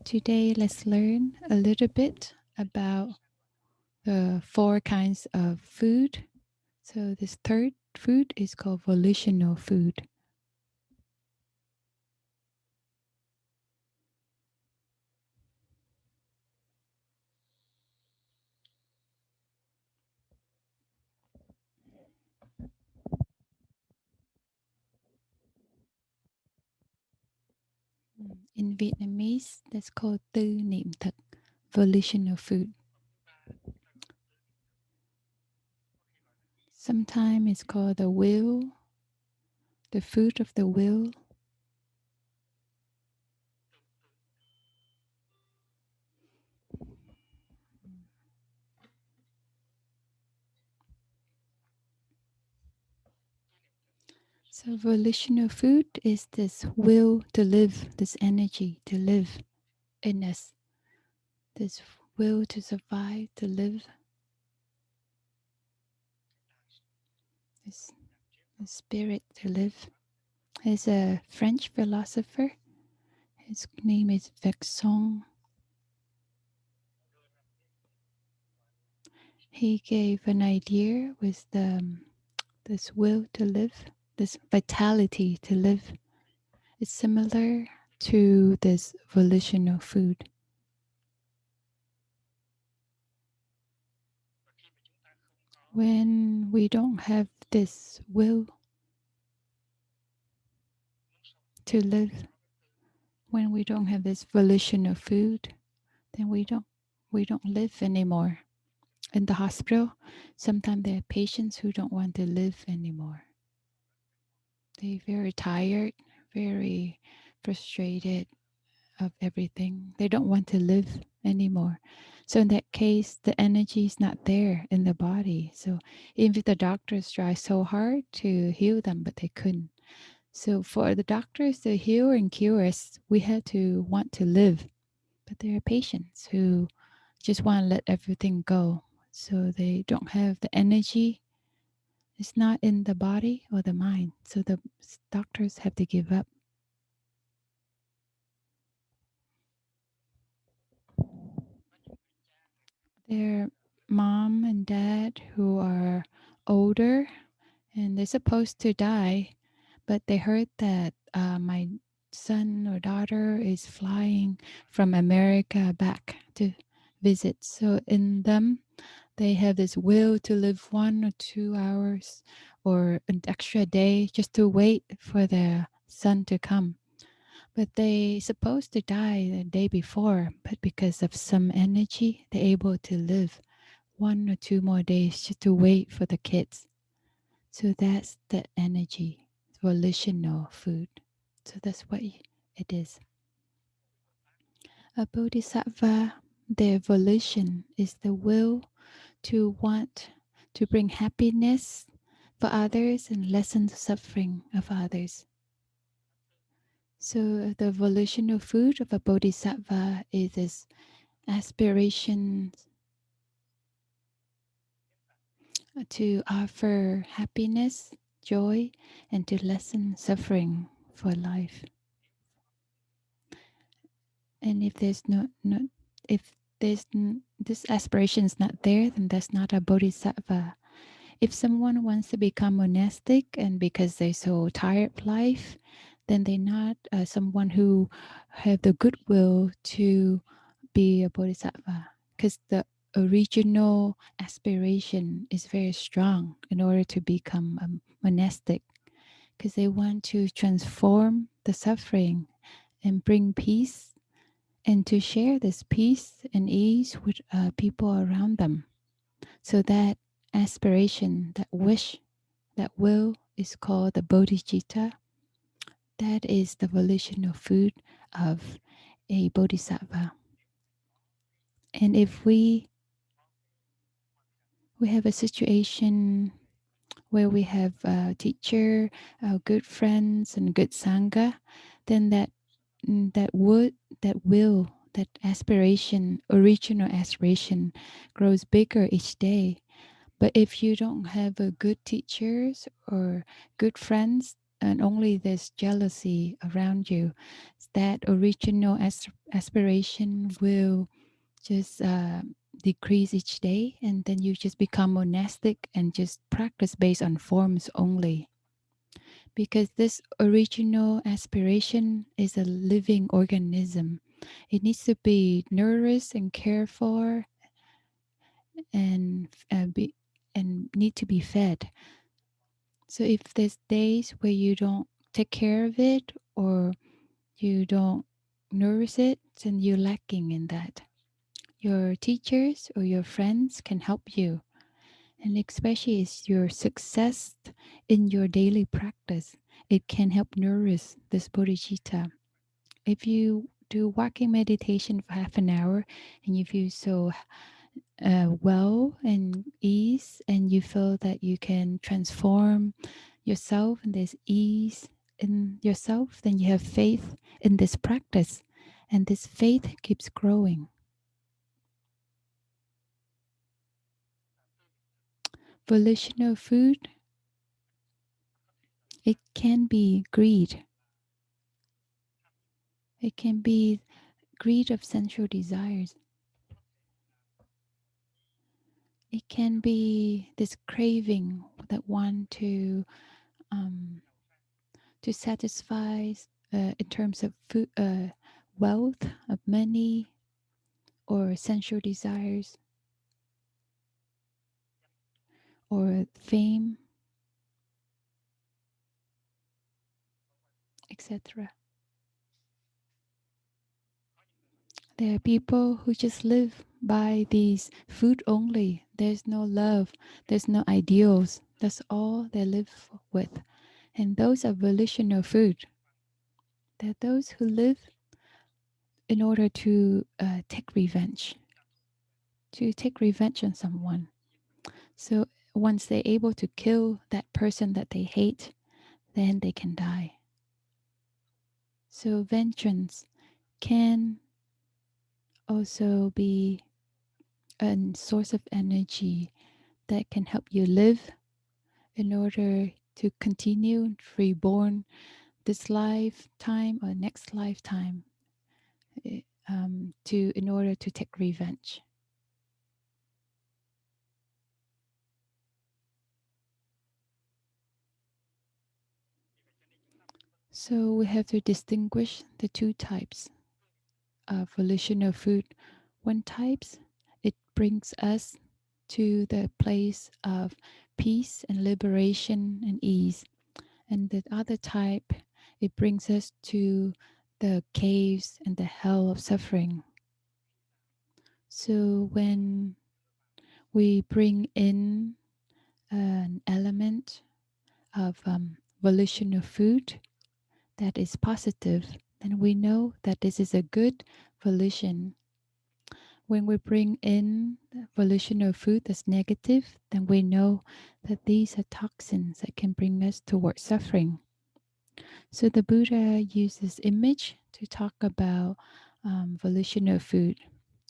Today, let's learn a little bit about the 4 kinds of food. So this third food is called volitional food. In Vietnamese, that's called tư niệm thực, volitional food. Sometimes it's called the will, the food of the will. So volitional food is this will to live, this energy to live in us, this will to survive, to live, this the spirit to live. There's a French philosopher. His name is Vexon. He gave an idea with this will to live, this vitality to live. It's similar to this volitional food. When we don't have this will to live, when we don't have this volitional food, then we don't live anymore. In the hospital, sometimes there are patients who don't want to live anymore. They're very tired, very frustrated of everything. They don't want to live anymore. So in that case, the energy is not there in the body. So even if the doctors try so hard to heal them, but they couldn't. So for the doctors to heal and cure us, we had to want to live. But there are patients who just want to let everything go. So they don't have the energy. It's not in the body or the mind. So the doctors have to give up. Their mom and dad who are older and they're supposed to die, but they heard that my son or daughter is flying from America back to visit. So in them, they have this will to live 1 or 2 hours or an extra day just to wait for their son to come. But they supposed to die the day before, but because of some energy, they're able to live 1 or 2 more days just to wait for the kids. So that's the energy, volitional food. So that's what it is. A bodhisattva, their volition is the will to want to bring happiness for others and lessen the suffering of others. So the volitional food of a bodhisattva is this aspiration to offer happiness, joy, and to lessen suffering for life. And if there's if this aspiration is not there, then that's not a bodhisattva. If someone wants to become monastic and because they're so tired of life, then they're not someone who have the goodwill to be a bodhisattva, because the original aspiration is very strong in order to become a monastic, because they want to transform the suffering and bring peace and to share this peace and ease with people around them. So that aspiration, that wish, that will is called the bodhicitta. That is the volitional food of a bodhisattva. And if we have a situation where we have a teacher, good friends, and good sangha, then that will, that aspiration, original aspiration, grows bigger each day. But if you don't have a good teachers or good friends, and only this jealousy around you, that original aspiration will just decrease each day, and then you just become monastic and just practice based on forms only. Because this original aspiration is a living organism. It needs to be nourished and cared for, and need to be fed. So if there's days where you don't take care of it, or you don't nourish it, then you're lacking in that. Your teachers or your friends can help you, and especially is your success in your daily practice. It can help nourish this bodhicitta. If you do walking meditation for half an hour and you feel so well and ease, and you feel that you can transform yourself and there's ease in yourself, then you have faith in this practice, and this faith keeps growing. Volitional food, it can be greed. It can be greed of sensual desires. It can be this craving that want um, to satisfy in terms of food, wealth, of money, or sensual desires, or fame, etc. There are people who just live by these food only. There's no love, there's no ideals. That's all they live with. And those are volitional food. They're those who live in order to take revenge on someone. So once they're able to kill that person that they hate, then they can die. So vengeance can also be a source of energy that can help you live in order to continue reborn this lifetime or next lifetime, to in order to take revenge. So we have to distinguish the two types of volitional food. One types, it brings us to the place of peace and liberation and ease. And the other type, it brings us to the caves and the hell of suffering. So when we bring in an element of volitional food that is positive, then we know that this is a good volition. When we bring in volitional food that's negative, then we know that these are toxins that can bring us towards suffering. So the Buddha uses image to talk about volitional food.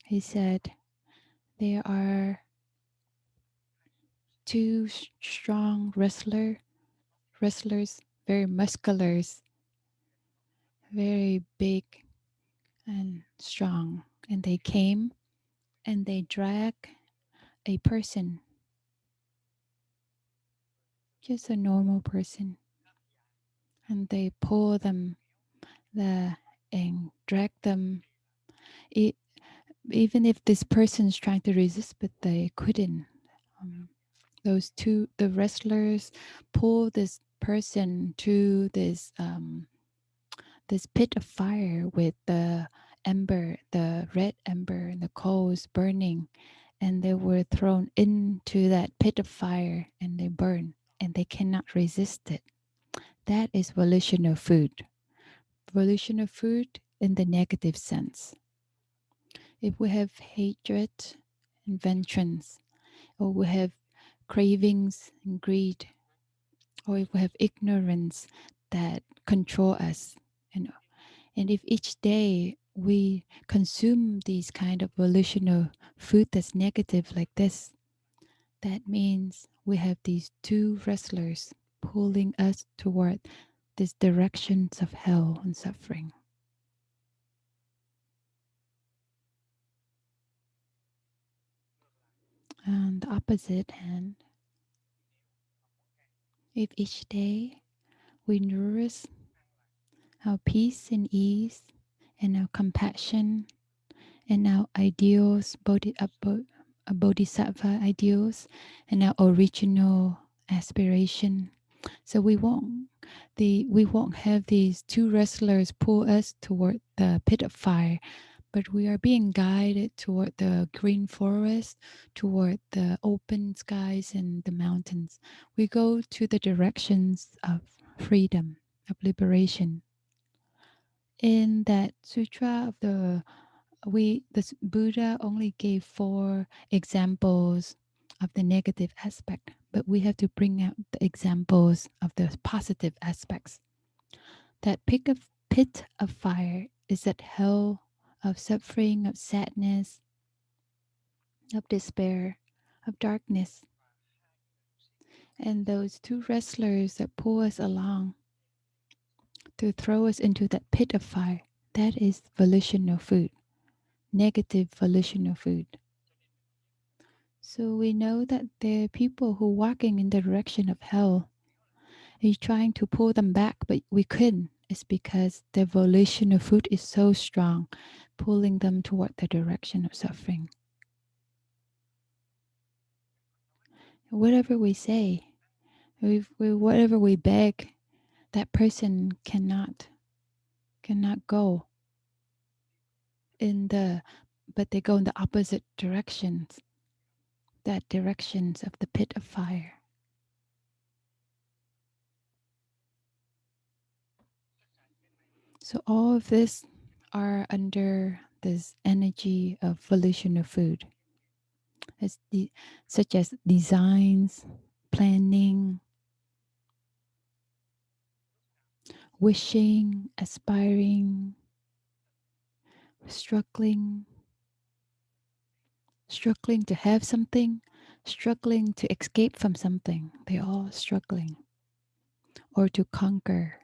He said there are two strong wrestlers, very muscular, very big and strong, and they came and they drag a person, just a normal person, and they pull them and drag them. It, even if this person's trying to resist, but they couldn't. Um, the wrestlers pull this person to this pit of fire with the red ember and the coals burning, and they were thrown into that pit of fire and they burn, and they cannot resist it. That is volitional food. Volitional food in the negative sense. If we have hatred and vengeance, or we have cravings and greed, or if we have ignorance that control us, and if each day we consume these kind of volitional food that's negative like this, that means we have these two wrestlers pulling us toward these directions of hell and suffering. On the opposite hand, if each day we nourish our peace and ease and our compassion and our ideals, bodhisattva ideals, and our original aspiration. So we won't have these two wrestlers pull us toward the pit of fire, but we are being guided toward the green forest, toward the open skies and the mountains. We go to the directions of freedom, of liberation. In that sutra of the Buddha only gave 4 examples of the negative aspect, but we have to bring out the examples of the positive aspects. That pit of fire is that hell of suffering, of sadness, of despair, of darkness. And those two wrestlers that pull us along to throw us into that pit of fire, that is volitional food, negative volitional food. So we know that there are people who are walking in the direction of hell. We're trying to pull them back, but we couldn't. It's because the volitional food is so strong, pulling them toward the direction of suffering. Whatever we say, whatever we beg, that person cannot go in the, but they go in the opposite directions, that directions of the pit of fire. So all of this are under this energy of volitional food, as such as designs, planning, wishing, aspiring, struggling, struggling to have something, struggling to escape from something. They're all struggling. Or to conquer,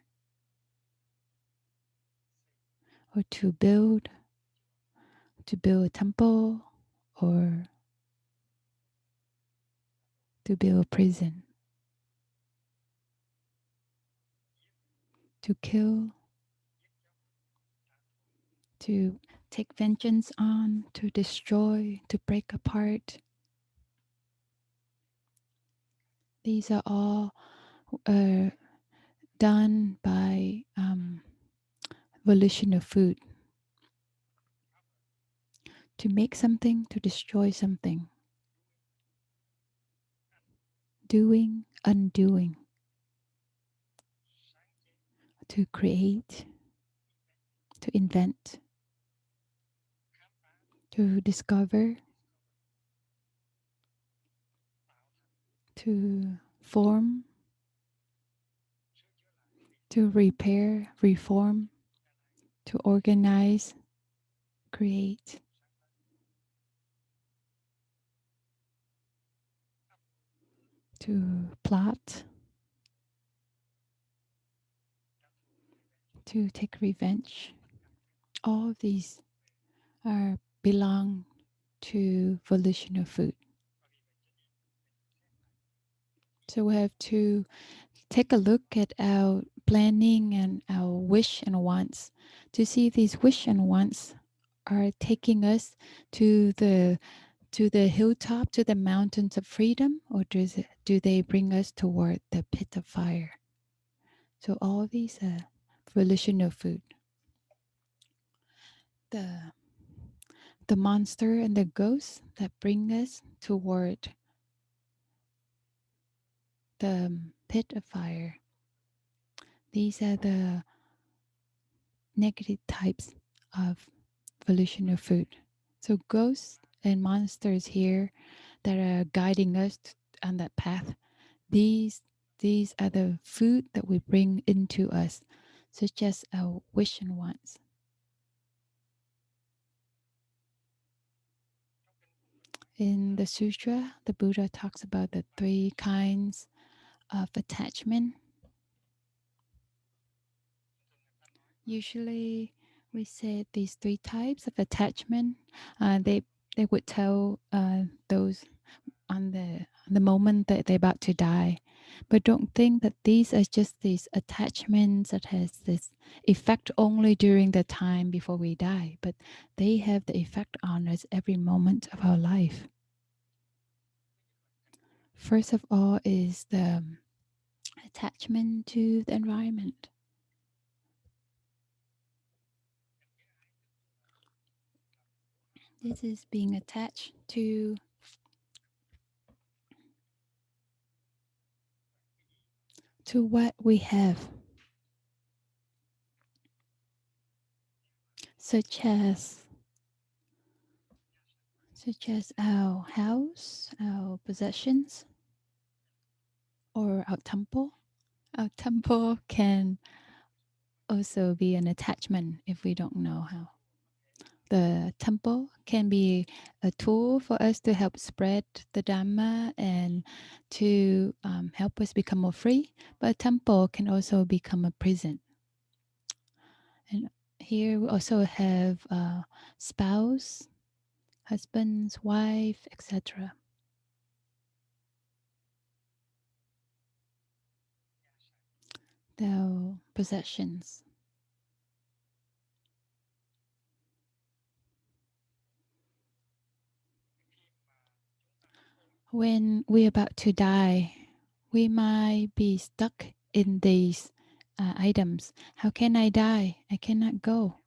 or to build a temple, or to build a prison, to kill, to take vengeance on, to destroy, to break apart. These are all done by volition of food. To make something, to destroy something. Doing, undoing. To create, to invent, to discover, to form, to repair, reform, to organize, create, to plot, to take revenge. All of these are belong to volitional food. So we have to take a look at our planning and our wish and wants to see if these wish and wants are taking us to the hilltop, to the mountains of freedom, or do they bring us toward the pit of fire? So all these are volitional food. The the monster and the ghost that bring us toward the pit of fire. These are the negative types of volitional food. So ghosts and monsters here that are guiding us on that path. These these are the food that we bring into us, such as our wish and wants. In the sutra, the Buddha talks about the 3 kinds of attachment. Usually, we said these three types of attachment. They would tell those on the moment that they're about to die, but don't think that these are just these attachments that has this effect only during the time before we die, but they have the effect on us every moment of our life. First of all is the attachment to the environment. This is being attached to what we have, such as our house, our possessions, or our temple. Our temple can also be an attachment if we don't know how. The temple can be a tool for us to help spread the Dhamma and to help us become more free. But a temple can also become a prison. And here we also have spouse, husbands, wife, etc. The possessions. When we're about to die, we might be stuck in these items. How can I die? I cannot go.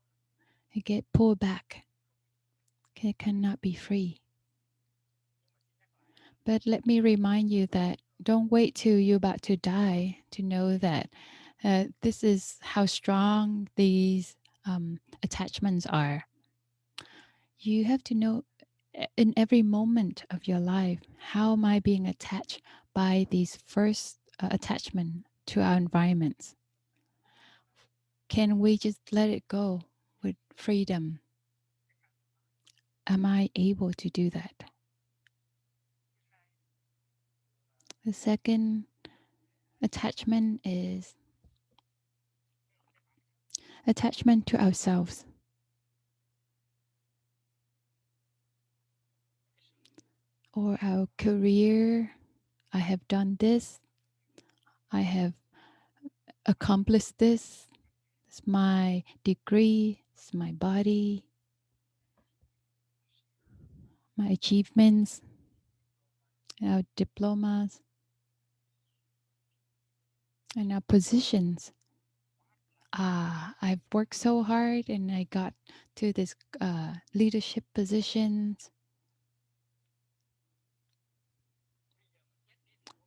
I get pulled back. I cannot be free. But let me remind you that don't wait till you're about to die to know that this is how strong these attachments are. You have to know in every moment of your life, how am I being attached by these first attachment to our environments? Can we just let it go with freedom? Am I able to do that? The second attachment is attachment to ourselves or our career. I have done this. I have accomplished this. It's my degree. It's my body, my achievements, our diplomas, and our positions. I've worked so hard and I got to this leadership positions.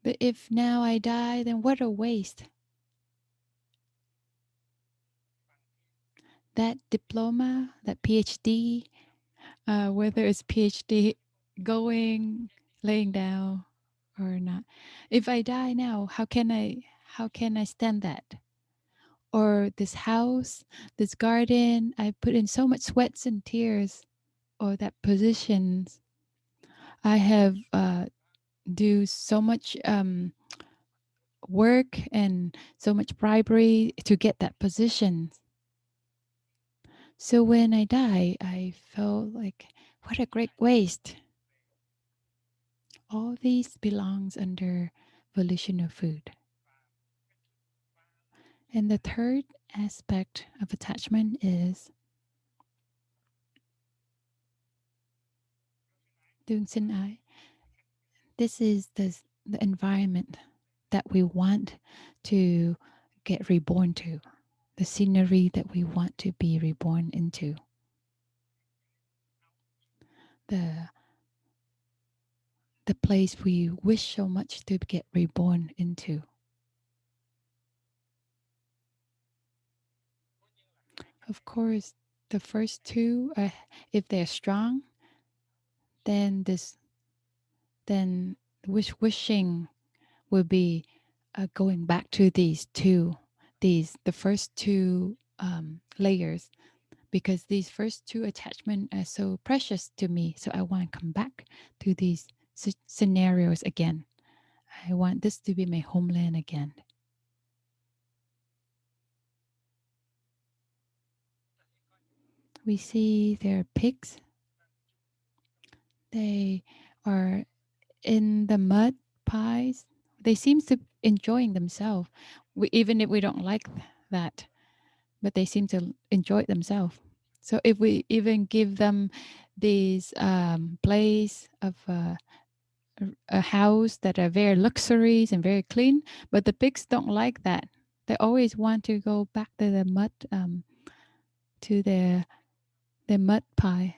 But if now I die, then what a waste. That diploma, that PhD, whether it's PhD going, laying down or not. If I die now, how can I stand that? Or this house, this garden, I put in so much sweats and tears, or that positions. I have do so much work and so much bribery to get that position. So when I die, I felt like what a great waste. All these belongs under volitional food. And the third aspect of attachment is doing sin I. This is the environment that we want to get reborn to, the scenery that we want to be reborn into, the the place we wish so much to get reborn into. Of course, the first two, if they're strong, then then wishing will be going back to the first two layers, because these first two attachments are so precious to me. So I want to come back to these scenarios again. I want this to be my homeland again. We see their pigs. They are in the mud pies. They seem to enjoying themselves. Even if we don't like that, but they seem to enjoy it themselves. So if we even give them these place of a house that are very luxuries and very clean, but the pigs don't like that. They always want to go back to the mud, to their mud pie.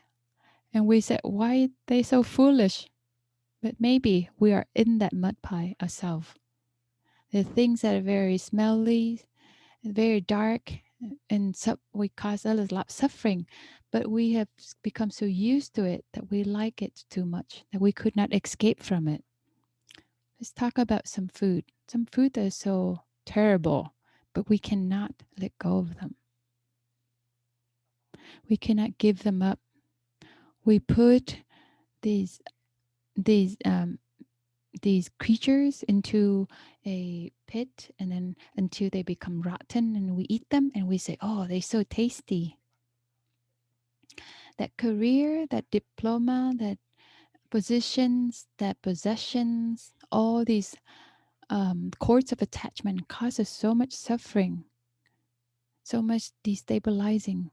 And we said, why they so foolish? But maybe we are in that mud pie ourselves. The things that are very smelly, very dark, and we cause a lot of suffering. But we have become so used to it that we like it too much, that we could not escape from it. Let's talk about some food. Some food that is so terrible, but we cannot let go of them. We cannot give them up. We put these these um, these creatures into a pit, and then until they become rotten, and we eat them, and we say, "Oh, they're so tasty." That career, that diploma, that positions, that possessions, all these cords of attachment causes so much suffering, so much destabilizing.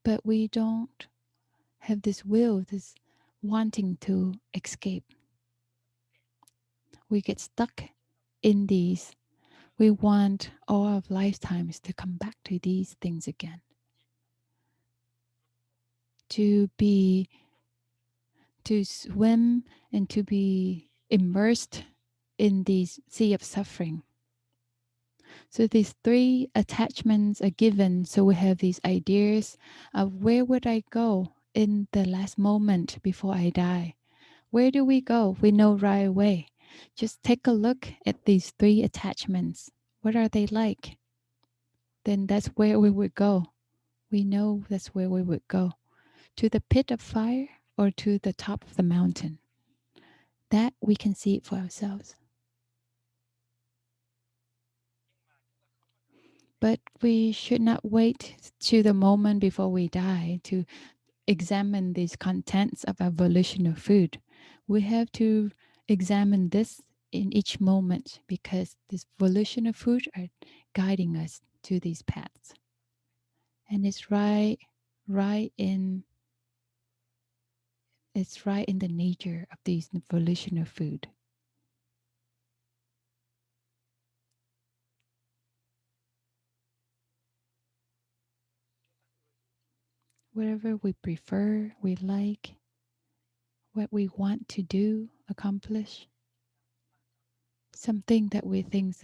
But we don't have this will, this wanting to escape. We get stuck in these. We want all of lifetimes to come back to these things again, to be, to swim and to be immersed in this sea of suffering. So these three attachments are given. So we have these ideas of where would I go in the last moment before I die? Where do we go? We know right away. Just take a look at these three attachments. What are they like? Then that's where we would go. We know that's where we would go. To the pit of fire or to the top of the mountain. That we can see it for ourselves. But we should not wait to the moment before we die to examine these contents of our volitional food. We have to examine this in each moment because this volitional food are guiding us to these paths. And right in it's right in the nature of these volitional food. Whatever we prefer, we like, what we want to do, accomplish, something that we think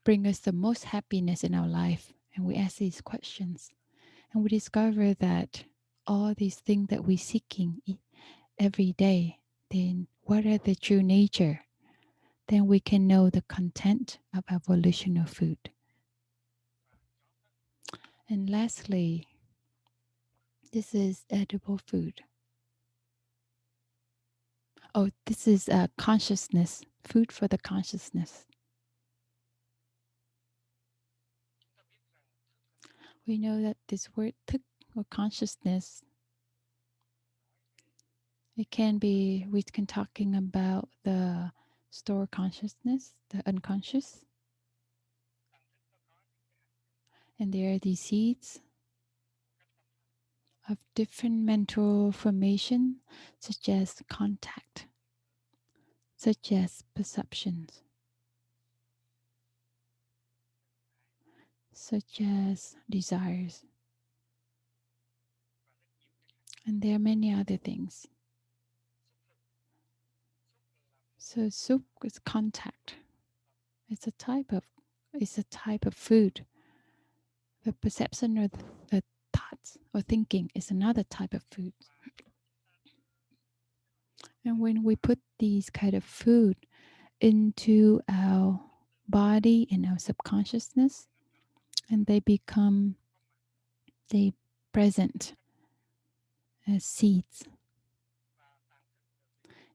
bring us the most happiness in our life. And we ask these questions. And we discover that all these things that we're seeking every day, then what are the true nature? Then we can know the content of our volitional food. And lastly, this is edible food. Oh, this is consciousness, food for the consciousness. We know that this word thức or consciousness, it can be, we can talking about the store consciousness, the unconscious, and there are these seeds of different mental formation, such as contact, such as perceptions, such as desires, and there are many other things. So soup is contact. It's a type of it's a type of food. The perception or the thoughts or thinking is another type of food. And when we put these kind of food into our body and our subconsciousness, and they present as seeds.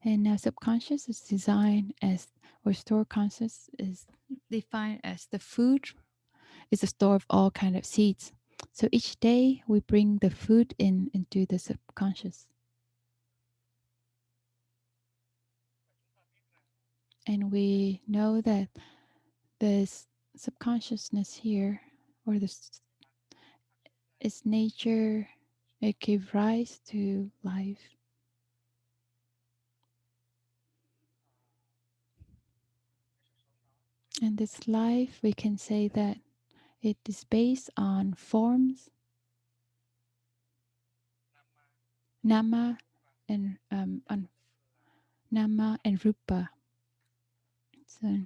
And our subconscious is designed as, or store conscious is defined as the food is a store of all kind of seeds. So each day we bring the food into the subconscious. And we know that this subconsciousness here, or this is nature, it gave rise to life. And this life, we can say that it is based on forms, nama on nama and rupa. So,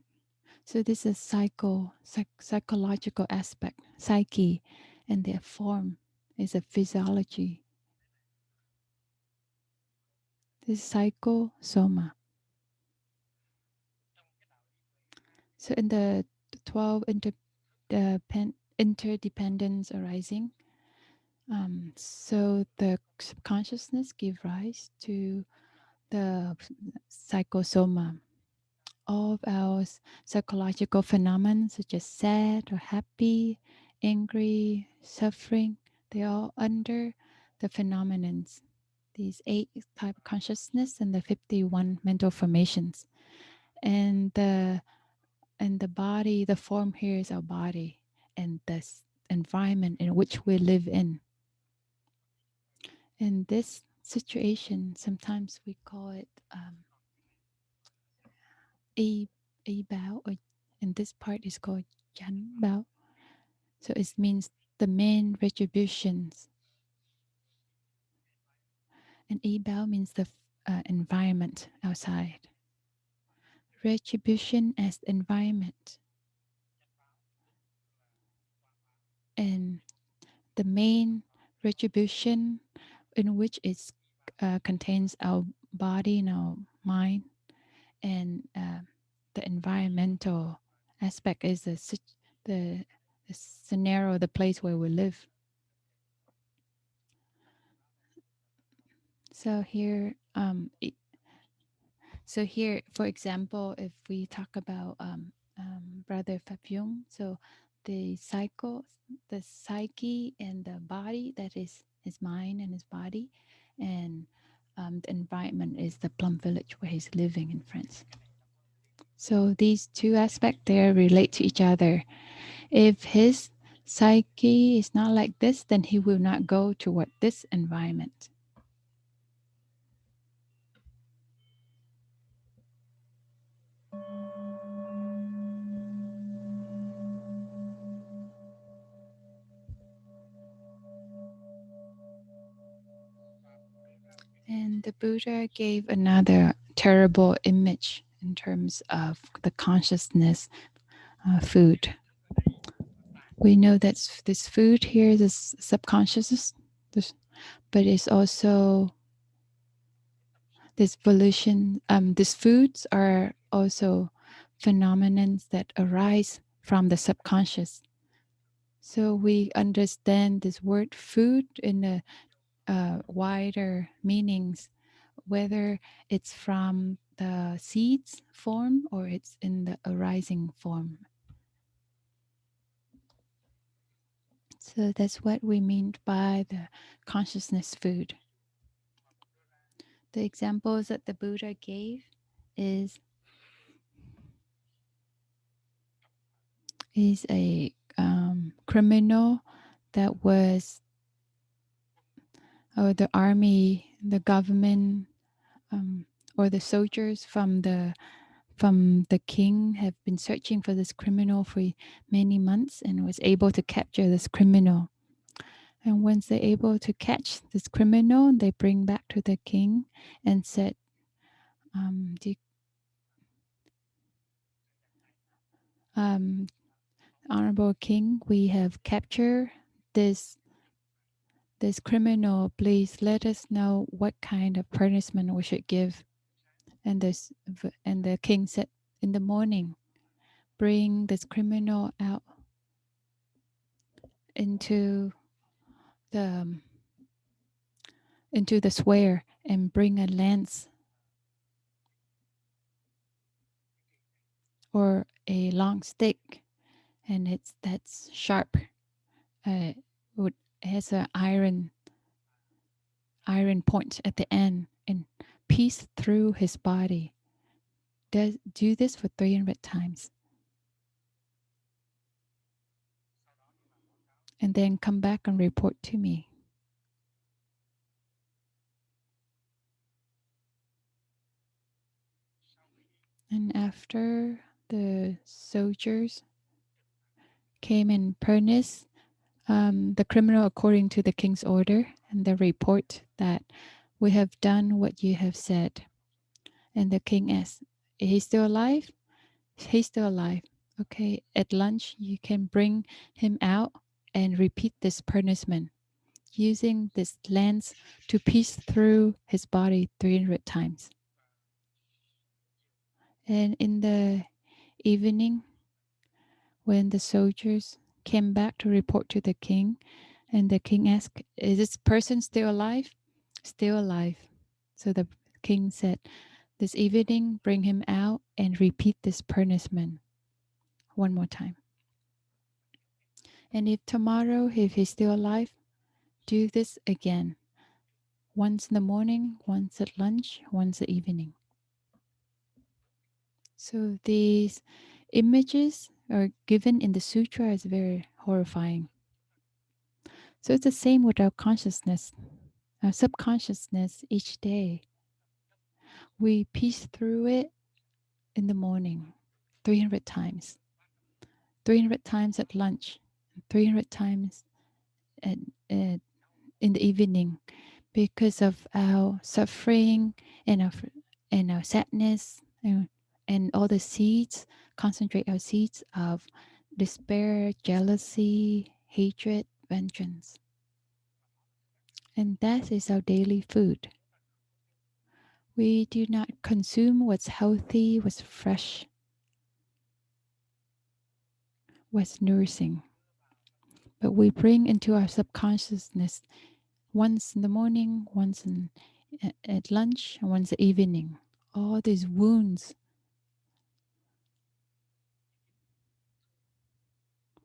so this is psychological aspect, psyche, and their form is a physiology. This is psycho-soma. So in the 12 interdependence arising, so the subconsciousness give rise to the psychosoma. All of our psychological phenomena, such as sad or happy, angry, suffering, they all under the phenomenons. These 8 type of consciousness and the 51 mental formations. And the body, the form here is our body and this environment in which we live in. In this situation, sometimes we call it a bao, or in this part is called jan bao. So it means the main retributions. And a bao means the environment outside. Retribution as environment. And the main retribution in which it contains our body and our mind, and the environmental aspect is the, the scenario, the place where we live. So here, for example, if we talk about Brother Fabyung, so the psyche and the body, that is his mind and his body, and the environment is the plum village where he's living in France. So these two aspects there relate to each other. If his psyche is not like this, then he will not go toward this environment. And the Buddha gave another terrible image in terms of the consciousness food. We know that this food here is subconscious, but it's also this volition. These foods are also phenomena that arise from the subconscious. So we understand this word food in a wider meanings, whether it's from the seeds form or it's in the arising form. So that's what we mean by the consciousness food. The examples that the Buddha gave is a criminal that was, or the army, the government, or the soldiers from the king have been searching for this criminal for many months and was able to capture this criminal. And once they're able to catch this criminal, they bring back to the king and said, Honorable King, we have captured this criminal. Please let us know what kind of punishment we should give. And the king said, in the morning, bring this criminal out into the square and bring a lance or a long stick, and that's sharp, has an iron point at the end and pierce through his body. Do this for 300 times. And then come back and report to me. And after the soldiers came and punished the criminal according to the king's order, and the report that we have done what you have said. And the king asked, is he still alive? He's still alive. Okay, at lunch, you can bring him out and repeat this punishment using this lance to pierce through his body 300 times. And in the evening, when the soldiers came back to report to the king, and the king asked, is this person still alive? Still alive. So the king said, this evening, bring him out and repeat this punishment one more time. And if tomorrow, if he's still alive, do this again. Once in the morning, once at lunch, once at evening. So these images are given in the sutra is very horrifying. So it's the same with our consciousness, our subconsciousness each day. We piece through it in the morning 300 times, 300 times at lunch, 300 times at, in the evening because of our suffering and our sadness and all the seeds, concentrate our seeds of despair, jealousy, hatred, vengeance. And that is our daily food. We do not consume what's healthy, what's fresh, what's nourishing. But we bring into our subconsciousness once in the morning, once at lunch, and once at evening. All these wounds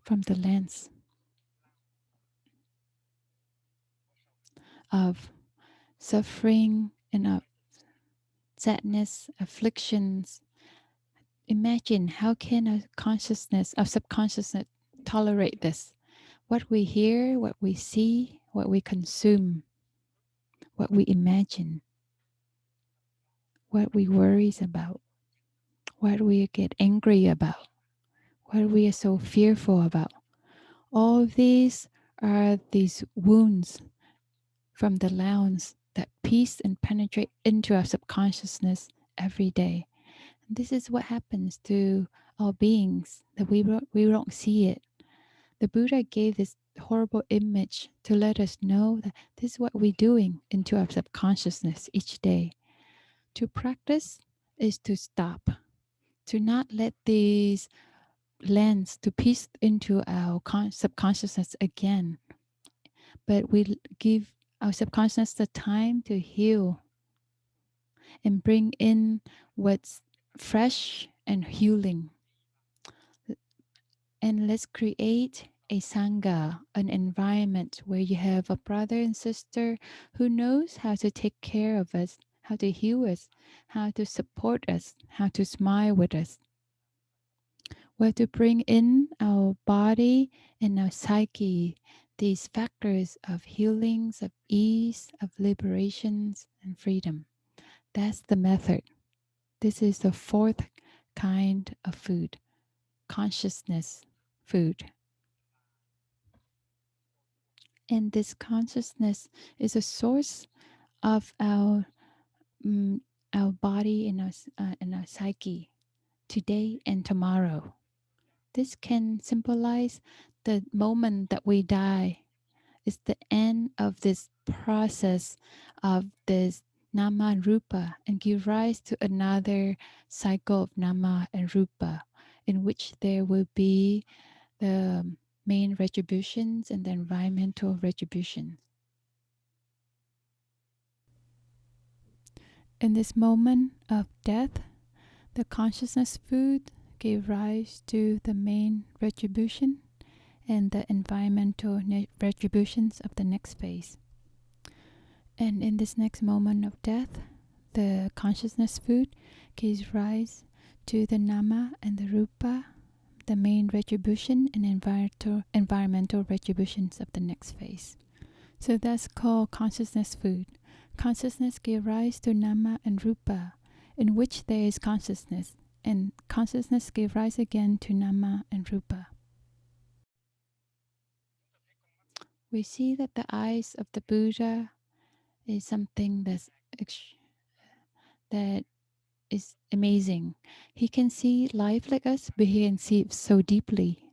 from the lens of suffering and of sadness, afflictions. Imagine how can a consciousness, a subconsciousness tolerate this? What we hear, what we see, what we consume, what we imagine, what we worries about, what we get angry about, what we are so fearful about. All of these are these wounds from the lens that pierce and penetrate into our subconsciousness every day. And this is what happens to our beings that we don't see it. The Buddha gave this horrible image to let us know that this is what we're doing into our subconsciousness each day. To practice is to stop, to not let these lens to piece into our subconsciousness again, but we give our subconsciousness the time to heal and bring in what's fresh and healing. And let's create a sangha, an environment where you have a brother and sister who knows how to take care of us, how to heal us, how to support us, how to smile with us. We have to bring in our body and our psyche, these factors of healings, of ease, of liberations, and freedom. That's the method. This is the fourth kind of food, consciousness food. And this consciousness is a source of our body and our psyche today and tomorrow. This can symbolize the moment that we die. It's the end of this process of this nama and rupa and give rise to another cycle of nama and rupa in which there will be the main retributions and the environmental retributions. In this moment of death, the consciousness food gave rise to the main retribution and the environmental retributions of the next phase. And in this next moment of death, the consciousness food gives rise to the nama and the rupa, the main retribution and environmental retributions of the next phase. So that's called consciousness food. Consciousness gives rise to nama and rupa, in which there is consciousness, and consciousness gives rise again to nama and rupa. We see that the eyes of the Buddha is something that is amazing. He can see life like us, but he can see it so deeply.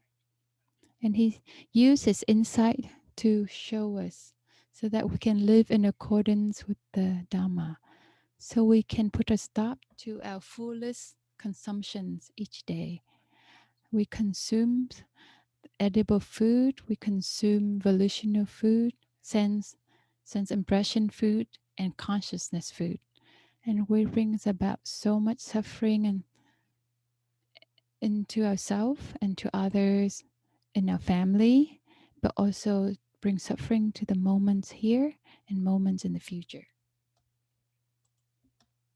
And he used his insight to show us so that we can live in accordance with the Dhamma. So we can put a stop to our foolish consumptions each day. We consume edible food, we consume volitional food, sense impression food, and consciousness food. And we brings about so much suffering and into ourselves and to others in our family, but also bring suffering to the moments here and moments in the future.